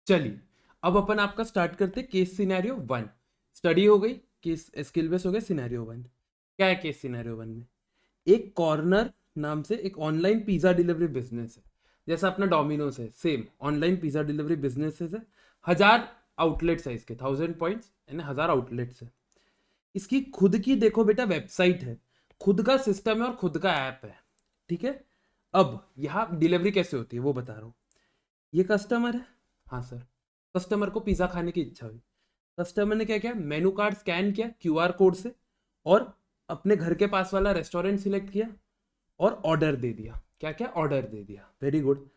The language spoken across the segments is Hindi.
चलिए अब अपन आपका स्टार्ट करते केस सिनेरियो 1। स्टडी हो गई, केस स्किल बेस हो गया, सिनेरियो 1 क्या है। केस सिनेरियो 1 में एक कॉर्नर नाम से एक ऑनलाइन पिज्जा डिलीवरी बिजनेस है, जैसा अपना डोमिनोज है, same online pizza delivery business है। 1000 आउटलेट्स है इसके, 1000 पॉइंट्स यानी 1000 आउटलेट्स है। इसकी खुद की देखो बेटा वेबसाइट है, खुद का सिस्टम है और खुद का ऐप है। ठीक है, अब यहाँ डिलीवरी कैसे होती है वो बता रहा हूँ। ये कस्टमर है, हाँ सर, कस्टमर को पिज्जा खाने की इच्छा हुई। कस्टमर ने क्या किया, मेनू कार्ड स्कैन किया क्यूआर कोड से और अपने घर के पास वाला रेस्टोरेंट सिलेक्ट किया और ऑर्डर दे दिया। क्या क्या, ऑर्डर दे दिया, वेरी गुड।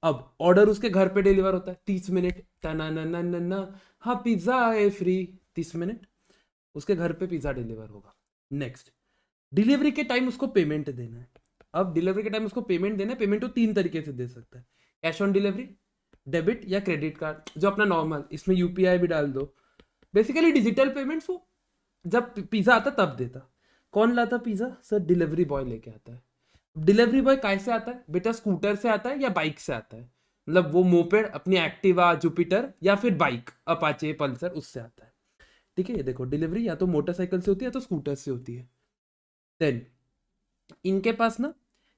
अब ऑर्डर उसके घर पे डिलीवर होता है 30 मिनट, तना ना ना ना ना, हाँ पिज्जा है फ्री, 30 मिनट उसके घर पे पिज्जा डिलीवर होगा। नेक्स्ट, डिलीवरी के टाइम उसको पेमेंट देना है। अब डिलीवरी के टाइम उसको पेमेंट देना है, पेमेंट तो 3 तरीके से दे सकता है, कैश ऑन डिलीवरी, डेबिट या क्रेडिट कार्ड, जो अपना नॉर्मल, इसमें यूपीआई भी डाल दो। बेसिकली डिजिटल पेमेंट्स वो जब पिज्जा आता तब देता। कौन लाता पिज्जा, सर डिलीवरी बॉय लेके आता है। डिलीवरी बॉय कैसे आता है बेटा, स्कूटर से आता है या बाइक से आता है, मतलब वो मोपेड अपनी एक्टिवा जुपिटर या फिर बाइक अपाचे पल्सर उससे आता है। ठीक है, ये देखो डिलीवरी या तो मोटरसाइकिल से होती है या तो स्कूटर से होती है। देन इनके पास ना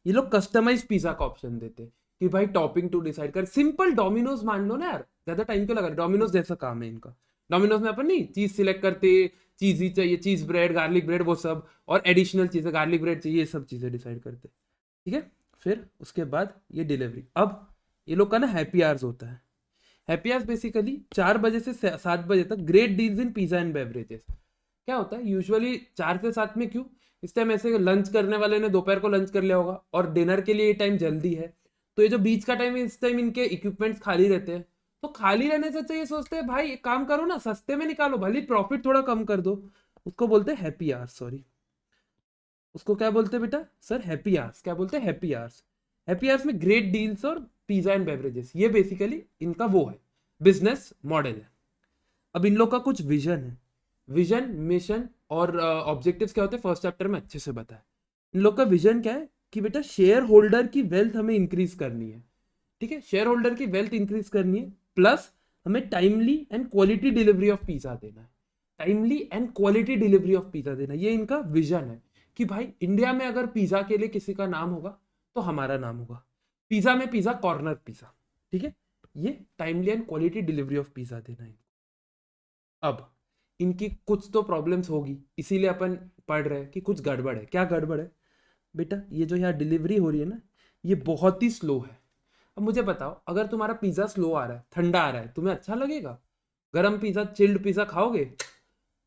ये लोग कस्टमाइज पिज्जा का ऑप्शन देते हैं कि भाई टॉपिंग टू डिसाइड कर, सिंपल डोमिनोज मान लो ना यार, ज्यादा टाइम क्यों लगा, डोमिनोज जैसा काम है इनका। डोमिनोज में अपन नहीं चीज सिलेक्ट करते, चीज ही चाहिए, चीज ब्रेड गार्लिक ब्रेड वो सब, और एडिशनल चीजें गार्लिक ब्रेड चाहिए, ये सब चीजें डिसाइड करते। ठीक है, फिर उसके बाद ये डिलीवरी। अब ये लोग का ना हैप्पी आवर्स होता है। हैप्पी आवर्स बेसिकली 4 बजे से 7 बजे तक, great deals in pizza and beverages. क्या होता है यूजुअली 4 से 7 में, क्यों, इस टाइम ऐसे लंच करने वाले ने दोपहर को लंच कर लिया होगा और डिनर के लिए ये टाइम जल्दी है, तो ये जो बीच का टाइम है इस टाइम इनके इक्विपमेंट्स खाली रहते हैं। तो खाली रहने से चाहिए, सोचते हैं भाई एक काम करो ना, सस्ते में निकालो, भले प्रॉफिट थोड़ा कम कर दो। उसको बोलते हैं हैप्पी आवर्स, सॉरी उसको क्या बोलते हैं बेटा, सर हैप्पी आवर्स। क्या बोलते हैं, हैप्पी आवर्स। हैप्पी आवर्स में ग्रेट डील्स और पिज्जा एंड बेवरेजेस, ये बेसिकली इनका वो है, बिजनेस मॉडल है। अब इन लोग का कुछ विजन है, विजन मिशन और ऑब्जेक्टिव्स क्या होते हैं फर्स्ट चैप्टर में अच्छे से बताया। इन लोग का विजन क्या है कि बेटा शेयर होल्डर की वेल्थ हमें इंक्रीज करनी है। ठीक है, शेयर होल्डर की वेल्थ इंक्रीज करनी है, प्लस हमें timely and quality delivery of pizza देना है। Timely and quality delivery of pizza देना, ये इनका विजन है कि भाई इंडिया में अगर पिज्जा के लिए किसी का नाम होगा तो हमारा नाम होगा, पिज्जा में पिज्जा कॉर्नर पिज्जा। ठीक है, ये timely and quality delivery of pizza देना है। अब इनकी कुछ तो प्रॉब्लम्स होगी, इसीलिए अपन पढ़ रहे हैं कि कुछ गड़बड़ है। क्या गड़बड़ है बेटा, ये जो यहाँ डिलीवरी हो रही है ना, ये बहुत ही स्लो है। अब मुझे बताओ, अगर तुम्हारा पिज्जा स्लो आ रहा है, ठंडा आ रहा है, तुम्हें अच्छा लगेगा? गरम पिज्जा, चिल्ड पिज्जा खाओगे?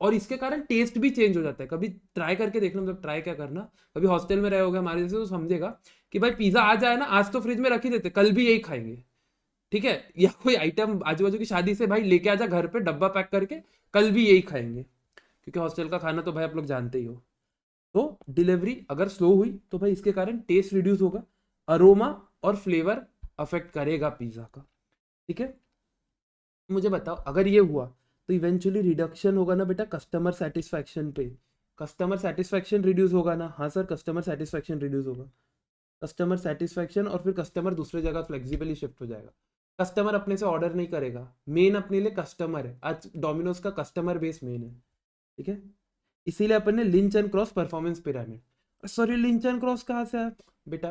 और इसके कारण टेस्ट भी चेंज हो जाता है। कभी ट्राई करके देखना, मतलब ट्राई क्या करना, कभी हॉस्टल में रहे होगे हमारे जैसे तो समझेगा कि भाई पिज्जा आ जाए ना, आज तो फ्रिज में रख ही देते, कल भी यही खाएंगे। ठीक है, या कोई आइटम आजू बाजू की शादी से भाई लेके आ जा घर पे डब्बा पैक करके, कल भी यही खाएंगे, क्योंकि हॉस्टल का खाना तो भाई आप लोग जानते ही हो। तो डिलीवरी अगर स्लो हुई तो भाई इसके कारण टेस्ट रिड्यूस होगा, अरोमा और फ्लेवर अफेक्ट करेगा पिज्जा का। ठीक है, मुझे बताओ अगर ये हुआ तो इवेंचुअली रिडक्शन होगा ना बेटा कस्टमर सेटिस्फैक्शन पे। कस्टमर सेटिस्फैक्शन रिड्यूस होगा ना, हाँ सर कस्टमर सेटिस्फैक्शन रिड्यूस होगा। कस्टमर सेटिस्फैक्शन, और फिर कस्टमर दूसरे जगह फ्लेक्सिबली शिफ्ट हो जाएगा। कस्टमर अपने से ऑर्डर नहीं करेगा, मेन अपने लिए कस्टमर है, आज डोमिनोज का कस्टमर बेस मेन है। ठीक है, इसीलिए अपन ने lynch and cross performance pyramid. Sorry lynch and cross कहाँ से आया बेटा,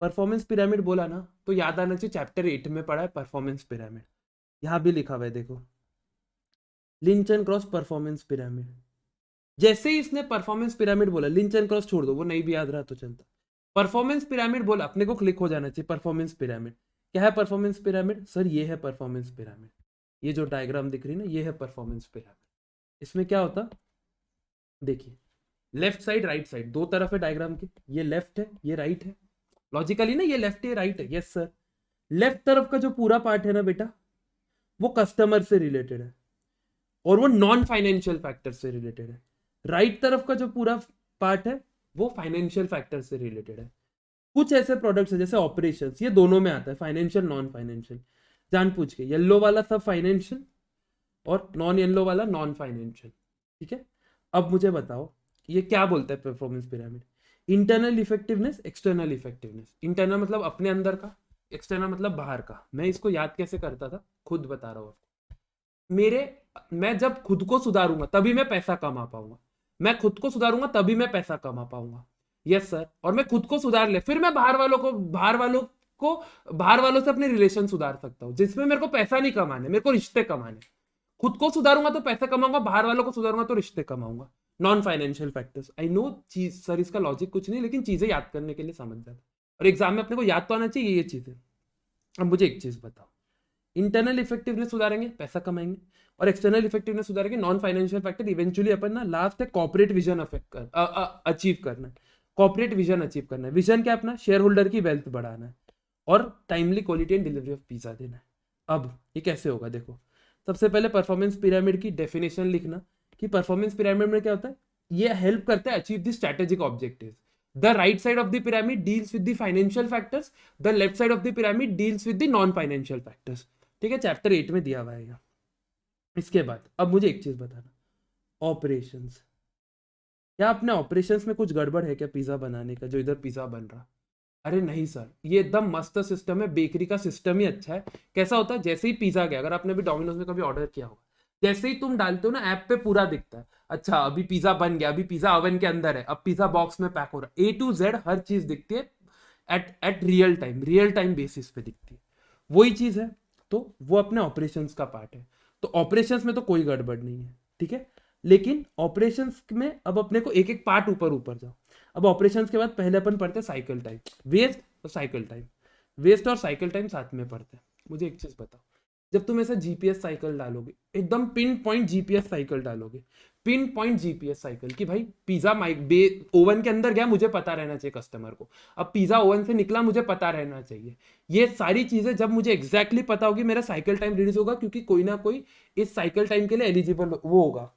परफॉर्मेंस पिरामिड बोला ना तो याद आना चाहिए, चैप्टर 8 में पढ़ा है परफॉर्मेंस पिरामिड, यहाँ भी लिखा हुआ है देखो, lynch and cross performance pyramid. जैसे ही इसने परफॉर्मेंस पिरामिड बोला, लिंच एंड क्रॉस छोड़ दो, वो नहीं भी याद रहा तो चलता, परफॉर्मेंस पिरामिड बोला अपने को क्लिक हो जाना चाहिए। परफॉर्मेंस पिरामिड क्या है, परफॉर्मेंस पिरामिड सर ये है परफॉर्मेंस पिरामिड, ये जो डायग्राम दिख रही है ना ये है परफॉर्मेंस पिरामिड। इसमें क्या होता, देखिए लेफ्ट साइड राइट साइड दो तरफ है डायग्राम के, ये लेफ्ट है ये राइट है, लॉजिकली ना ये लेफ्ट है राइट है, यस सर। लेफ्ट तरफ का जो पूरा पार्ट है ना बेटा वो कस्टमर से रिलेटेड है और वो नॉन फाइनेंशियल फैक्टर से रिलेटेड है। राइट तरफ का जो पूरा पार्ट है वो फाइनेंशियल फैक्टर से रिलेटेड है। कुछ ऐसे प्रोडक्ट्स है जैसे ऑपरेशंस, ये दोनों में आता है, फाइनेंशियल नॉन फाइनेंशियल, जान पूछ के, येलो वाला सब फाइनेंशियल और नॉन येलो वाला नॉन फाइनेंशियल। ठीक है, अब मुझे बताओ ये क्या बोलता है performance pyramid, internal effectiveness external effectiveness. Internal मतलब अपने अंदर का, एक्सटर्नल मतलब बाहर का। मैं इसको याद कैसे करता था खुद बता रहा हूँ आपको। मैं जब खुद को सुधारूंगा तभी मैं पैसा कमा पाऊंगा। मैं खुद को सुधारूंगा तभी मैं पैसा कमा पाऊंगा। Yes sir. और मैं खुद को सुधार ले फिर मैं को बाहर वालों से अपने रिलेशन सुधार सकता हूँ, जिसमें मेरे को पैसा नहीं कमाने, मेरे को रिश्ते कमाने। खुद को सुधारूंगा तो पैसा कमाऊंगा, बाहर वालों को सुधारूंगा तो रिश्ते कमाऊंगा। Non financial factors. I know चीज सर, इसका लॉजिक कुछ नहीं, लेकिन चीजें याद करने के लिए समझ जाता। और एग्जाम में अपने को याद तो आना चाहिए ये चीजें। अब मुझे एक चीज बताओ, इंटरनल इफेक्टिवनेस सुधारेंगे पैसा कमाएंगे, और एक्सटर्नल इफेक्टिवनेस सुधारेंगे नॉन फाइनेंशियल फैक्टर। इवेंचुअली अपन ना लास्ट है कॉर्पोरेट विजन अचीव करना है। कॉर्पोरेट विजन अचीव करना है। विजन क्या अपना? शेयर होल्डर की वेल्थ बढ़ाना है और timely quality and delivery of pizza देना है। अब ये कैसे होगा देखो, सबसे पहले परफॉर्मेंस पिरामिड की डेफिनेशन लिखना कि परफॉर्मेंस पिरामिड में क्या होता है। ये हेल्प करता है achieve the strategic objectives. The right side of the pyramid deals with the financial factors, the left side of the pyramid deals with the non-financial factors। ठीक है, चैप्टर 8 में दिया हुआ है। इसके बाद अब मुझे एक चीज बताना, ऑपरेशंस। क्या अपने ऑपरेशंस में कुछ गड़बड़ है क्या पिज्जा बनाने का, जो इधर पिज्जा बन रहा? अरे नहीं सर, ये एकदम मस्त सिस्टम है, बेकरी का सिस्टम ही अच्छा है। कैसा होता है, जैसे ही पिज्जा गया, अगर आपने भी डोमिनोज में कभी ऑर्डर किया होगा, जैसे ही तुम डालते हो ना ऐप पे पूरा दिखता है, अच्छा अभी पिज्जा बन गया, अभी पिज्जा ओवन के अंदर है, अब पिज्जा बॉक्स में पैक हो रहा है, A to Z हर चीज दिखती है एट रियल टाइम बेसिस पे दिखती है। वही चीज है, तो वो अपने ऑपरेशंस का पार्ट है। तो ऑपरेशंस में तो कोई गड़बड़ नहीं है, ठीक है। लेकिन ऑपरेशंस में अब अपने को एक एक पार्ट ऊपर ऊपर जाओ। अब ऑपरेशंस के बाद पहले अपन पढ़ते हैं साइकिल टाइम, वेस्ट और साइकिल टाइम। वेस्ट और साइकिल टाइम साथ में पढ़ते हैं। मुझे एक चीज बताओ, जब तुम ऐसा जीपीएस साइकिल डालोगे, एकदम पिन पॉइंट जीपीएस साइकिल डालोगे, पिन पॉइंट जीपीएस साइकिल कि भाई पिज्जा ओवन के अंदर गया, मुझे पता रहना चाहिए कस्टमर को, अब पिज्जा ओवन से निकला, मुझे पता रहना चाहिए। ये सारी चीजें जब मुझे एग्जैक्टली पता होगी, मेरा साइकिल टाइम रिड्यूस होगा, क्योंकि कोई ना कोई इस साइकिल टाइम के लिए एलिजिबल वो होगा।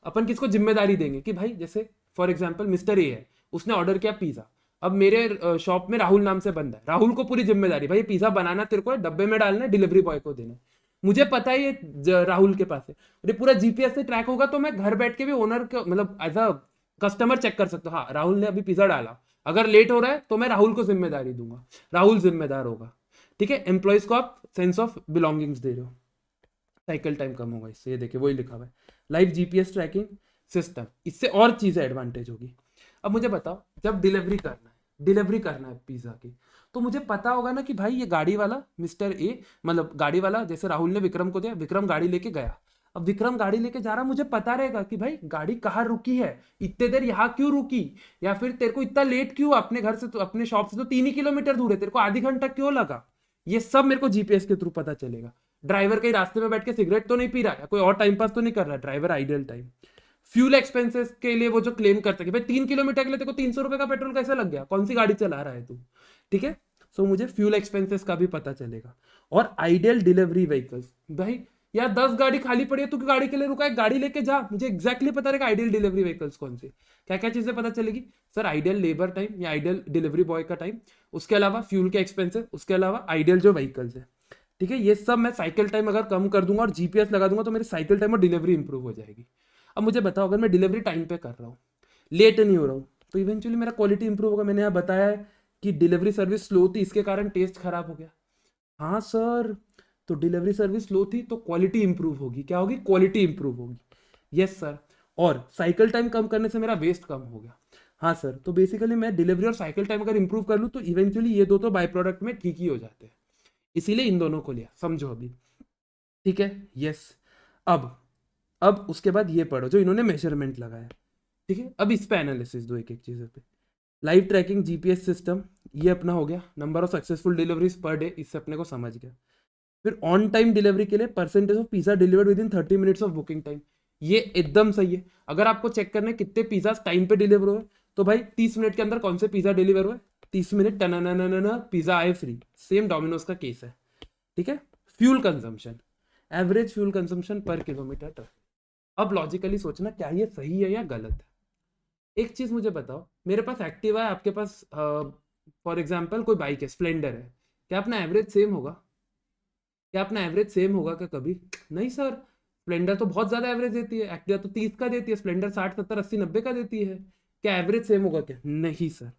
अपन किसको जिम्मेदारी देंगे कि भाई, जैसे फॉर एग्जाम्पल मिस्टर ए है, उसने ऑर्डर किया पिज्जा, अब मेरे शॉप में राहुल नाम से बंदा है, राहुल को पूरी जिम्मेदारी, भाई पिज्जा बनाना तेरे को है, डब्बे में डालना है, डिलीवरी बॉय को देना है। मुझे पता है ये राहुल के पास है, ये पूरा जीपीएस से ट्रैक होगा, तो मैं घर बैठ के भी ओनर का मतलब एज अ कस्टमर चेक कर सकता हूँ, हाँ राहुल ने अभी पिज्जा डाला, अगर लेट हो रहा है तो मैं राहुल को जिम्मेदारी दूंगा, राहुल जिम्मेदार होगा। ठीक है, एम्प्लॉयज को आप सेंस ऑफ बिलोंगिंग्स दे रहे हो, साइकिल टाइम कम होगा इससे। ये देखिए वही लिखा हुआ है, लाइव जीपीएस ट्रैकिंग सिस्टम, इससे और चीजें एडवांटेज होगी। अब मुझे बताओ, जब डिलीवरी करना है पिज्जा की, तो मुझे पता होगा ना कि भाई ये गाड़ी वाला मिस्टर ए, मतलब गाड़ी वाला, जैसे राहुल ने विक्रम को दिया, विक्रम गाड़ी लेके गया, अब विक्रम गाड़ी लेके जा रहा, मुझे पता रहेगा कि भाई गाड़ी कहाँ रुकी है, इतने देर यहाँ क्यों रुकी, या फिर तेरे को इतना लेट क्यों, अपने घर से तो अपने शॉप से तो 3 ही किलोमीटर दूर है, तेरे को आधी घंटा क्यों लगा। ये सब मेरे को जीपीएस के थ्रू पता चलेगा। ड्राइवर कहीं रास्ते में बैठ के सिगरेट तो नहीं पी रहा है, कोई और टाइम पास तो नहीं कर रहा है, driver ideal time. Fuel expenses के लिए वो जो क्लेम करते हैं कि भाई 3 किलोमीटर के लिए तेरे को 300 रुपए का पेट्रोल कैसे लग गया, कौन सी गाड़ी चला रहा है तू। ठीक है, सो मुझे फ्यूल एक्सपेंसेस का भी पता चलेगा। और आइडियल डिलीवरी व्हीकल्स, भाई यार 10 गाड़ी खाली पड़ी है, तू गाड़ी के लिए रुका है, गाड़ी लेके जा, मुझे एक्जैक्टली पता रहेगा आइडियल डिलीवरी व्हीकल्स कौन सी। क्या क्या चीजें पता चलेगी सर, आइडियल लेबर टाइम या आइडियल डिलीवरी बॉय का टाइम, उसके अलावा फ्यूल के एक्सपेंसेस, उसके अलावा आइडियल जो व्हीकल्स है। ठीक है, ये सब मैं साइकिल टाइम अगर कम कर दूंगा और जीपीएस लगा दूंगा, तो मेरी साइकिल टाइम और डिलीवरी इंप्रूव हो जाएगी। अब मुझे बताओ, अगर मैं डिलीवरी टाइम पे कर रहा हूँ, लेट नहीं हो रहा हूँ, तो इवेंचुअली मेरा क्वालिटी इंप्रूव होगा। मैंने यहाँ बताया है कि डिलीवरी सर्विस स्लो थी, इसके कारण टेस्ट खराब हो गया। हाँ सर, तो डिलीवरी सर्विस स्लो थी तो क्वालिटी इंप्रूव होगी, क्या होगी, क्वालिटी इंप्रूव होगी। Yes sir. और साइकिल टाइम कम करने से मेरा वेस्ट कम हो गया। हाँ सर, तो बेसिकली मैं डिलीवरी और साइकिल टाइम अगर इंप्रूव कर लूँ, तो इवेंचुअली ये दो तो बाय प्रोडक्ट में ठीक ही हो जाते हैं, इसीलिए इन दोनों को लिया, समझो अभी। ठीक है, यस। अब उसके बाद ये पढ़ो जो इन्होंने मेजरमेंट लगाया। ठीक है, अब इस पे एनालिसिस दो एक एक चीज़ पे। लाइव ट्रैकिंग जीपीएस सिस्टम, ये अपना हो गया। Number of successful deliveries per day, इससे अपने को समझ गया। फिर ऑन टाइम डिलीवरी के लिए percentage of pizza delivered with in 30 minutes of booking time, ये एकदम सही है। अगर आपको चेक करना है कितने पिज्जा टाइम पे डिलीवर हुए, तो भाई 30 मिनट के अंदर कौन से पिज्जा डिलीवर हुए, 30 मिनट पिज्जा आए फ्री। सेम डोमिनोज का केस है। ठीक है, fuel consumption, average fuel consumption पर किलोमीटर ट्रैवल। अब लॉजिकली सोचना, क्या ये सही है या गलत है। एक चीज मुझे बताओ, मेरे पास एक्टिवा है, आपके पास फॉर एग्जाम्पल कोई बाइक है, स्प्लेंडर है, क्या अपना एवरेज सेम होगा? क्या अपना एवरेज सेम होगा क्या कभी? नहीं सर, स्प्लेंडर तो बहुत ज्यादा एवरेज देती है, एक्टिवा तो 30 का देती है, स्प्लेंडर 60 70 80 90 का देती है। क्या एवरेज सेम होगा क्या? नहीं सर।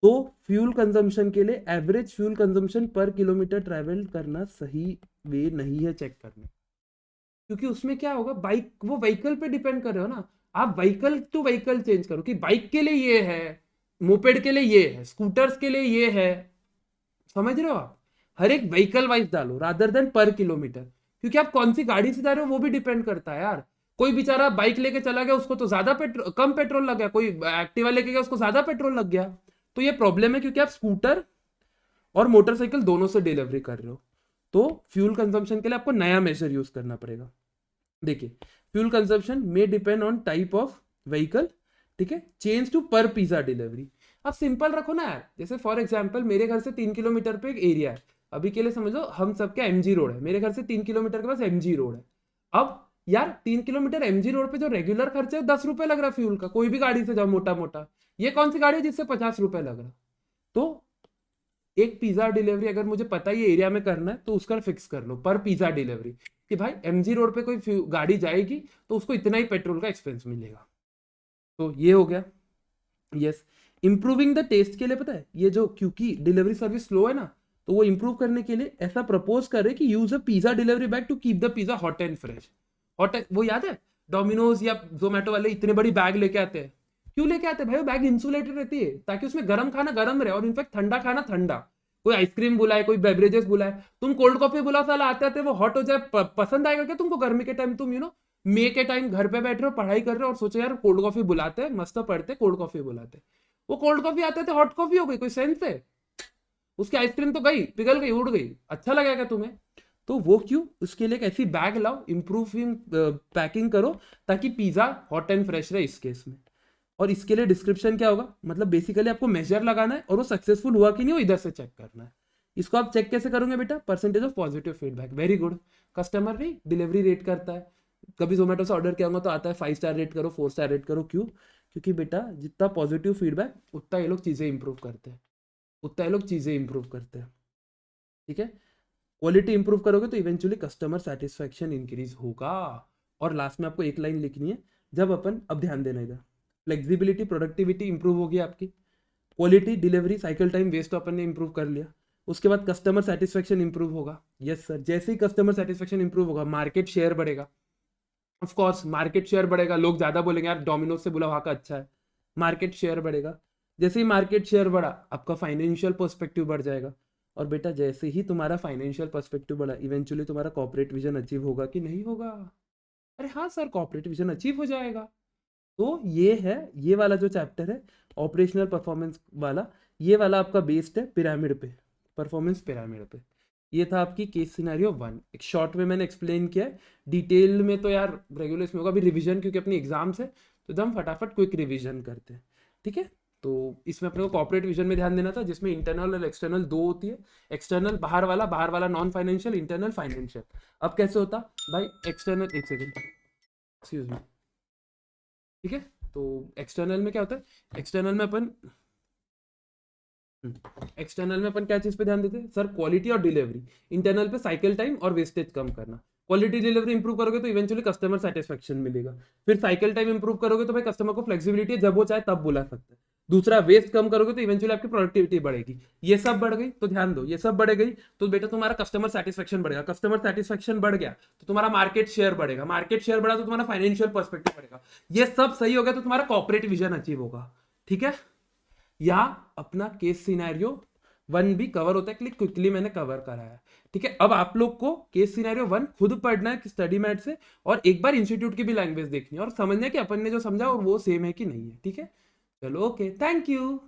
तो फ्यूल कंजम्पशन के लिए एवरेज फ्यूल कंजम्पशन पर किलोमीटर ट्रैवल करना सही वे नहीं है चेक करने, क्योंकि उसमें क्या होगा, बाइक वो व्हीकल पे डिपेंड कर रहे हो ना, आप व्हीकल टू व्हीकल चेंज करो कि बाइक के लिए ये है, मोपेड के लिए ये है, स्कूटर्स के लिए ये है, समझ रहे हो आप, हर एक व्हीकल वाइज डालो रादर देन पर किलोमीटर, क्योंकि आप कौन सी गाड़ी से जा रहे हो वो भी डिपेंड करता है यार। कोई बेचारा बाइक लेके चला गया, उसको तो ज्यादा पेट्रोल कम पेट्रोल लग गया, कोई एक्टिवा लेके गया उसको ज्यादा पेट्रोल लग गया। तो ये प्रॉब्लम है, क्योंकि आप स्कूटर और मोटरसाइकिल दोनों से डिलीवरी कर रहे हो, तो फ्यूल कंजम्पशन के लिए आपको नया मेजर यूज करना पड़ेगा। देखिए, फ्यूल कंजम्पशन में depend on type of vehicle, ठीक है, चेंज टू पर पिज्जा डिलीवरी। आप सिंपल रखो ना यार, जैसे फॉर एग्जांपल मेरे घर से 3 किलोमीटर पे एक एरिया है, अभी के लिए समझ लो हम सबके एमजी रोड है, मेरे घर से 3 किलोमीटर के पास एमजी रोड है। अब यार 3 किलोमीटर एमजी रोड पे जो रेगुलर खर्चा है 10 रुपए लग रहा है फ्यूल का, कोई भी गाड़ी से जाओ मोटा मोटा, ये कौन सी गाड़ी है जिससे 50 रुपए लग रहा। तो एक पिज्जा डिलीवरी अगर मुझे पता है ये एरिया में करना है तो उसका फिक्स कर लो पर पिज्जा डिलीवरी, कि भाई एमजी रोड पे कोई गाड़ी जाएगी तो उसको इतना ही पेट्रोल का एक्सपेंस मिलेगा। तो ये हो गया। यस, इंप्रूविंग द टेस्ट के लिए पता है ये जो, क्योंकि डिलीवरी सर्विस स्लो है ना, तो वो इंप्रूव करने के लिए ऐसा प्रपोज कर रहे कि use a pizza delivery bag to keep the pizza hot and fresh. Hot, वो याद है डोमिनोज या जोमेटो वाले इतने बड़ी बैग लेके आते हैं, क्यों लेके आते हैं भाई, वो बैग इंसुलेटेड रहती है ताकि उसमें गर्म खाना गर्म रहे, और इनफैक्ट ठंडा खाना ठंडा। कोई आइसक्रीम बुलाए, कोई बेवरेजेस बुलाए, तुम कोल्ड कॉफी बुलाओ, साला आते आते वो हॉट हो जाए, पसंद आएगा क्या तुमको गर्मी के टाइम, तुम मई के टाइम घर पे बैठ रहे हो पढ़ाई कर रहे हो और सोचो यार कोल्ड कॉफी बुलाते हैं, मस्त पढ़ते कोल्ड कॉफी बुलाते, वो कोल्ड कॉफी आते थे हॉट कॉफी हो गई, कोई सेंस है, उसकी आइसक्रीम तो गई पिघल गई उड़ गई, अच्छा लगेगा तुम्हें। तो वो क्यों, उसके लिए एक ऐसी बैग लाओ, इंप्रूविंग पैकिंग करो ताकि पिज्जा हॉट एंड फ्रेश रहे इस केस में। और इसके लिए डिस्क्रिप्शन क्या होगा, मतलब बेसिकली आपको मेजर लगाना है और वो सक्सेसफुल हुआ कि नहीं वो इधर से चेक करना है। इसको आप चेक कैसे करोगे बेटा, percentage of positive feedback, very good. Customer भी डिलीवरी रेट करता है, कभी जोमेटो से ऑर्डर किया होगा तो आता है 5 स्टार रेट करो, 4 स्टार रेट करो, क्यों, क्योंकि बेटा जितना पॉजिटिव फीडबैक उतना ये लोग चीज़ें इंप्रूव करते हैं, उतना ये लोग चीज़ें इंप्रूव करते हैं, ठीक है। क्वालिटी इंप्रूव करोगे तो इवेंचुअली कस्टमर सेटिस्फैक्शन इंक्रीज होगा। और लास्ट में आपको एक लाइन लिखनी है, जब अपन, अब ध्यान देना इधर, फ्लेक्सिबिलिटी प्रोडक्टिविटी इंप्रूव होगी आपकी, quality delivery cycle time waste तो अपन ने इंप्रूव कर लिया, उसके बाद कस्टमर सेटिस्फैक्शन इंप्रूव होगा। यस सर, जैसे ही कस्टमर सेटिस्फैक्शन इंप्रूव होगा मार्केट शेयर बढ़ेगा, ऑफ कोर्स मार्केट शेयर बढ़ेगा, लोग ज्यादा बोलेंगे यार डोमिनोज से बुला वहाँ का अच्छा है, मार्केट शेयर बढ़ेगा। जैसे ही मार्केट शेयर बढ़ा आपका फाइनेंशियल पर्सपेक्टिव बढ़ जाएगा, और बेटा जैसे ही तुम्हारा फाइनेंशियल पर्सपेक्टिव बढ़ा इवेंचुअली तुम्हारा कॉर्पोरेट विजन अचीव होगा कि नहीं होगा। अरे हाँ सर, कॉर्पोरेट विजन अचीव हो जाएगा। तो ये है, ये वाला जो चैप्टर है ऑपरेशनल परफॉर्मेंस वाला, ये वाला आपका बेस्ड है पिरामिड पे, परफॉर्मेंस पिरामिड पे। ये था आपकी केस सिनेरियो 1, एक शॉर्ट में मैंने एक्सप्लेन किया है, डिटेल में तो यार रेगुलर इसमें होगा अभी रिवीजन, क्योंकि अपनी एग्जाम्स है तो एकदम फटाफट क्विक रिवीजन करते हैं, ठीक है। तो इसमें अपने को कॉर्पोरेट विजन में ध्यान देना था, जिसमें इंटरनल और एक्सटर्नल दो होती है, एक्सटर्नल बाहर वाला नॉन फाइनेंशियल, इंटरनल फाइनेंशियल। अब कैसे होता भाई, एक्सटर्नल, एक सेकेंड एक्सक्यूज मी, ठीक है। तो एक्सटर्नल में क्या होता है, एक्सटर्नल में अपन क्या चीज पे ध्यान देते हैं सर, क्वालिटी और डिलीवरी। इंटरनल पे साइकिल टाइम और वेस्टेज कम करना। क्वालिटी डिलीवरी इंप्रूव करोगे तो इवेंचुअली कस्टमर सेटिस्फैक्शन मिलेगा, फिर साइकिल टाइम इंप्रूव करोगे तो भाई कस्टमर को फ्लेक्सिबिलिटी है, जब वो चाहे तब बुला सकते हैं। दूसरा, वेस्ट कम करोगे तो इवेंचुअली आपकी प्रोडक्टिविटी बढ़ेगी। ये सब बढ़ गई तो ध्यान दो, ये सब बढ़ गई तो बेटा तुम्हारा कस्टमर सेटिस्फैक्शन बढ़ेगा, कस्टमर सेटिस्फैक्शन बढ़ गया तो तुम्हारा मार्केट शेयर बढ़ेगा, मार्केट शेयर बढ़ा तो तुम्हारा फाइनेंशियल पर्सपेक्टिव बढ़ेगा, ये सब सही हो गया तो तुम्हारा कॉर्पोरेट विजन अचीव होगा, ठीक है। यहाँ अपना केस सिनेरियो 1 भी कवर होता है, क्विकली मैंने कवर कराया, ठीक है। अब आप लोग को केस सिनेरियो 1 खुद पढ़ना है स्टडी मैट से, और एक बार इंस्टीट्यूट की भी लैंग्वेज देखनी है और समझना है कि अपन ने जो समझा और वो सेम है कि नहीं है, ठीक है। चलो ओके, थैंक यू।